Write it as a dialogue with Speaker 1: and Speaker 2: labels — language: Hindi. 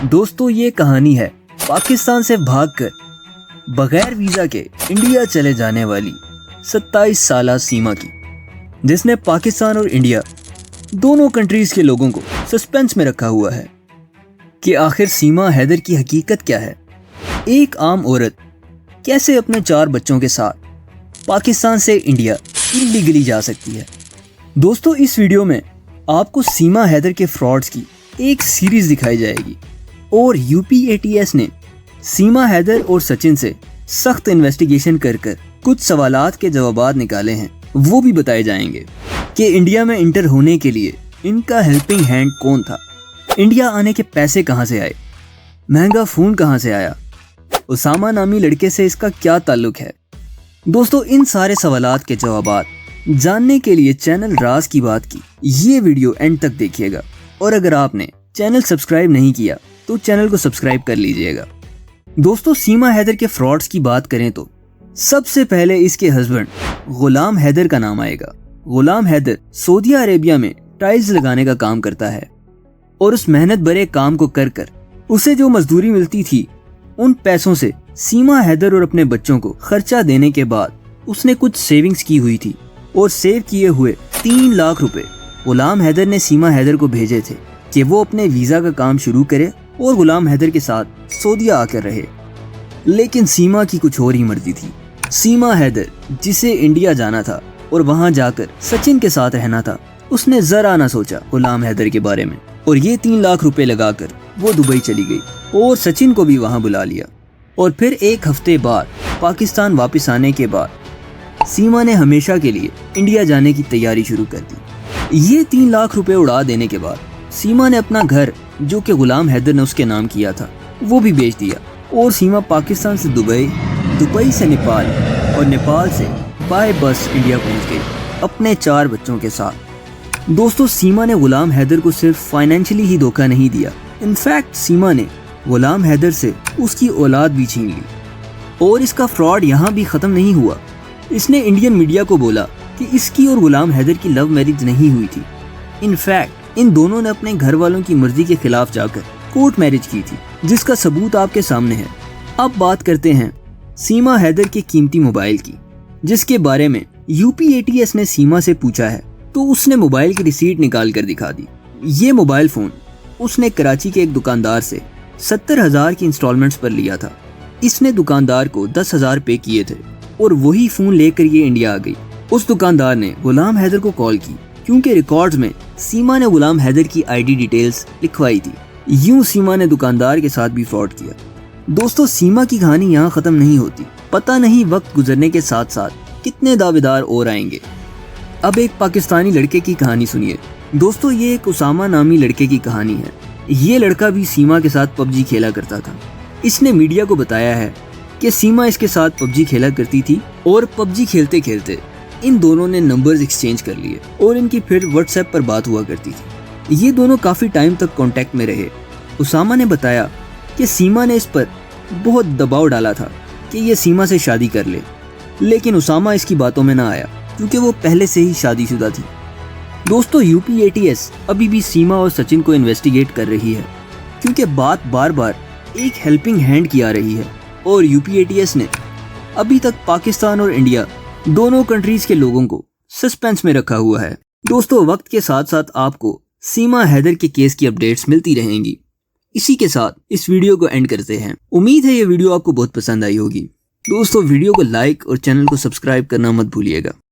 Speaker 1: दोस्तों ये कहानी है पाकिस्तान से भागकर बगैर वीज़ा के इंडिया चले जाने वाली 27 साला सीमा की, जिसने पाकिस्तान और इंडिया दोनों कंट्रीज़ के लोगों को सस्पेंस में रखा हुआ है कि आखिर सीमा हैदर की हकीकत क्या है। एक आम औरत कैसे अपने 4 बच्चों के साथ पाकिस्तान से इंडिया इलीगली जा सकती है। दोस्तों इस वीडियो में आपको सीमा हैदर के फ्रॉड्स की एक सीरीज़ दिखाई जाएगी और यूपी-एटीएस ने सीमा हैदर और सचिन से सख्त इन्वेस्टिगेशन कर कुछ सवालात के जवाब निकाले हैं, वो भी बताए जाएंगे कि इंडिया में इंटर होने के लिए इनका हेल्पिंग हैंड कौन था, इंडिया आने के पैसे कहां से आए, महंगा फ़ोन कहां से आया, उसामा नामी लड़के से इसका क्या ताल्लुक है। दोस्तों इन सारे सवालात के जवाब जानने के लिए चैनल राज की बात की ये वीडियो एंड तक देखिएगा, और अगर आपने चैनल सब्सक्राइब नहीं किया तो चैनल को सब्सक्राइब कर लीजिएगा। दोस्तों सीमा हैदर के फ्रॉड्स की बात करें तो सबसे पहले इसके हस्बैंड गुलाम हैदर का नाम आएगा। गुलाम हैदर सऊदी अरेबिया में टाइल्स लगाने का काम करता है और उस मेहनत भरे काम को कर उसे जो मजदूरी मिलती थी उन पैसों से सीमा हैदर और अपने बच्चों को खर्चा देने के बाद उसने कुछ सेविंग्स की हुई थी और सेव किए हुए 3 लाख रुपए गुलाम हैदर ने सीमा हैदर को भेजे थे कि वो अपने वीज़ा का काम शुरू करे और गुलाम हैदर के साथ सऊदीया आकर रहे। लेकिन सीमा की कुछ और ही मर्जी थी। सीमा हैदर जिसे इंडिया जाना था और वहां जाकर सचिन के साथ रहना था, उसने जरा ना सोचा गुलाम हैदर के बारे में और ये 3 लाख रुपए लगाकर वो दुबई चली गई और सचिन को भी वहां बुला लिया। और फिर 1 हफ्ते बाद पाकिस्तान वापस आने के बाद सीमा ने हमेशा के लिए इंडिया जाने की तैयारी शुरू कर दी। ये 3 लाख रुपए उड़ा देने के बाद सीमा ने अपना घर जो कि गुलाम हैदर ने उसके नाम किया था वो भी बेच दिया और सीमा पाकिस्तान से दुबई, दुबई से नेपाल और नेपाल से बाय बस इंडिया पहुंच गई अपने 4 बच्चों के साथ। दोस्तों सीमा ने गुलाम हैदर को सिर्फ फाइनेंशियली ही धोखा नहीं दिया, इनफैक्ट सीमा ने गुलाम हैदर से उसकी औलाद भी छीन ली। और इसका फ्रॉड यहाँ भी ख़त्म नहीं हुआ। इसने इंडियन मीडिया को बोला कि इसकी और गुलाम हैदर की लव मैरिज नहीं हुई थी, इनफैक्ट इन दोनों ने अपने घर वालों की मर्जी के खिलाफ जाकर कोर्ट मैरिज की थी, जिसका सबूत आपके सामने है। अब बात करते हैं सीमा हैदर के कीमती मोबाइल की, जिसके बारे में यूपी-एटीएस ने सीमा से पूछा है तो उसने मोबाइल की रिसीट निकाल कर दिखा दी। ये मोबाइल फ़ोन उसने कराची के एक दुकानदार से 70,000 की इंस्टॉलमेंट्स पर लिया था। इसने दुकानदार को 10,000 पे किए थे और वही फ़ोन लेकर ये इंडिया आ गई। उस दुकानदार ने गुलाम हैदर को कॉल की क्योंकि रिकॉर्ड्स में सीमा ने गुलाम हैदर की आईडी डिटेल्स लिखवाई थी। यूं सीमा ने दुकानदार के साथ भी फ्रॉड किया। दोस्तों सीमा की कहानी यहाँ खत्म नहीं होती, पता नहीं वक्त गुजरने के साथ साथ कितने दावेदार और आएंगे। अब एक पाकिस्तानी लड़के की कहानी सुनिए। दोस्तों ये एक उसामा नामी लड़के की कहानी है। ये लड़का भी सीमा के साथ पबजी खेला करता था। इसने मीडिया को बताया है कि सीमा इसके साथ पबजी खेला करती थी और पबजी खेलते खेलते इन दोनों ने नंबर्स एक्सचेंज कर लिए और इनकी फिर व्हाट्सएप पर बात हुआ करती थी। ये दोनों काफ़ी टाइम तक कांटेक्ट में रहे। उसामा ने बताया कि सीमा ने इस पर बहुत दबाव डाला था कि ये सीमा से शादी कर ले, लेकिन उसामा इसकी बातों में ना आया क्योंकि वो पहले से ही शादीशुदा थी। दोस्तों यूपी-एटीएस अभी भी सीमा और सचिन को इन्वेस्टिगेट कर रही है क्योंकि बात बार बार एक हेल्पिंग हैंड की आ रही है और यूपी-एटीएस ने अभी तक पाकिस्तान और इंडिया दोनों कंट्रीज के लोगों को सस्पेंस में रखा हुआ है। दोस्तों वक्त के साथ साथ आपको सीमा हैदर के केस की अपडेट्स मिलती रहेंगी। इसी के साथ इस वीडियो को एंड करते हैं। उम्मीद है ये वीडियो आपको बहुत पसंद आई होगी। दोस्तों वीडियो को लाइक और चैनल को सब्सक्राइब करना मत भूलिएगा।